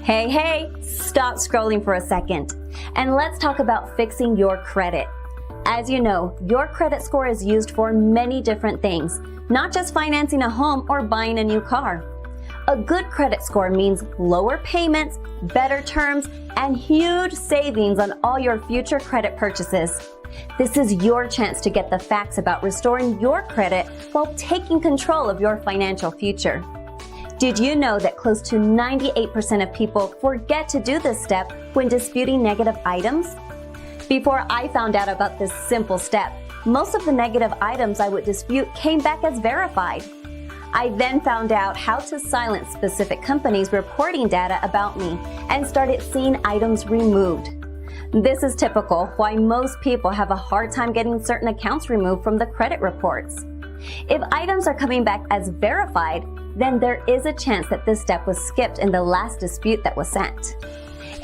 Hey, stop scrolling for a second, and let's talk about fixing your credit. As you know, your credit score is used for many different things, not just financing a home or buying a new car. A good credit score means lower payments, better terms, and huge savings on all your future credit purchases. This is your chance to get the facts about restoring your credit while taking control of your financial future. Did you know that close to 98% of people forget to do this step when disputing negative items? Before I found out about this simple step, most of the negative items I would dispute came back as verified. I then found out how to silence specific companies reporting data about me and started seeing items removed. This is typical why most people have a hard time getting certain accounts removed from the credit reports. If items are coming back as verified, then there is a chance that this step was skipped in the last dispute that was sent.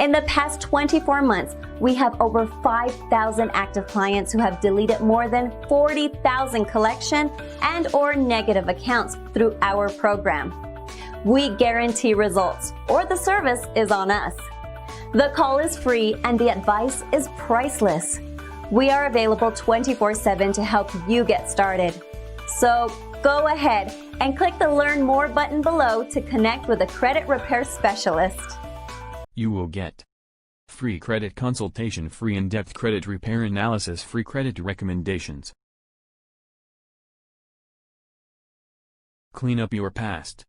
In the past 24 months, we have over 5,000 active clients who have deleted more than 40,000 collection and/or negative accounts through our program. We guarantee results, or the service is on us. The call is free and the advice is priceless. We are available 24/7 to help you get started. So go ahead and click the Learn More button below to connect with a credit repair specialist. You will get free credit consultation, free in-depth credit repair analysis, free credit recommendations. Clean up your past.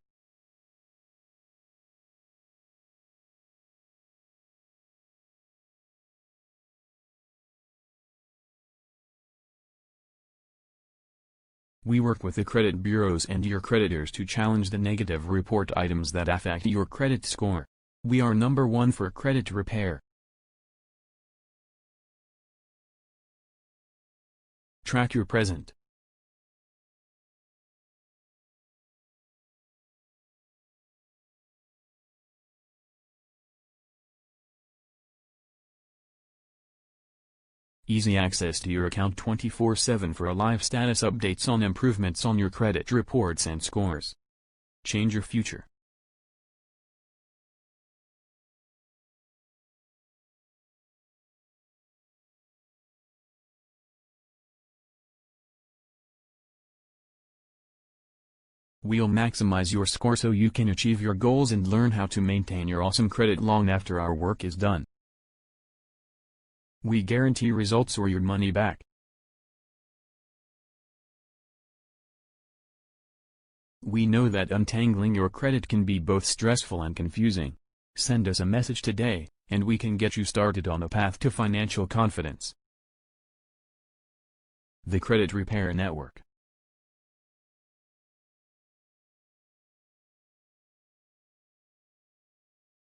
We work with the credit bureaus and your creditors to challenge the negative report items that affect your credit score. We are number one for credit repair. Track your present. Easy access to your account 24/7 for live status updates on improvements on your credit reports and scores. Change your future. We'll maximize your score so you can achieve your goals and learn how to maintain your awesome credit long after our work is done. We guarantee results or your money back. We know that untangling your credit can be both stressful and confusing. Send us a message today, and we can get you started on a path to financial confidence. The Credit Repair Network.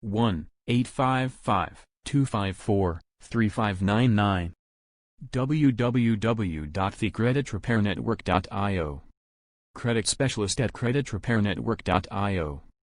(1-855-254-3599) www.thecreditrepairnetwork.io. Credit specialist at creditrepairnetwork.io.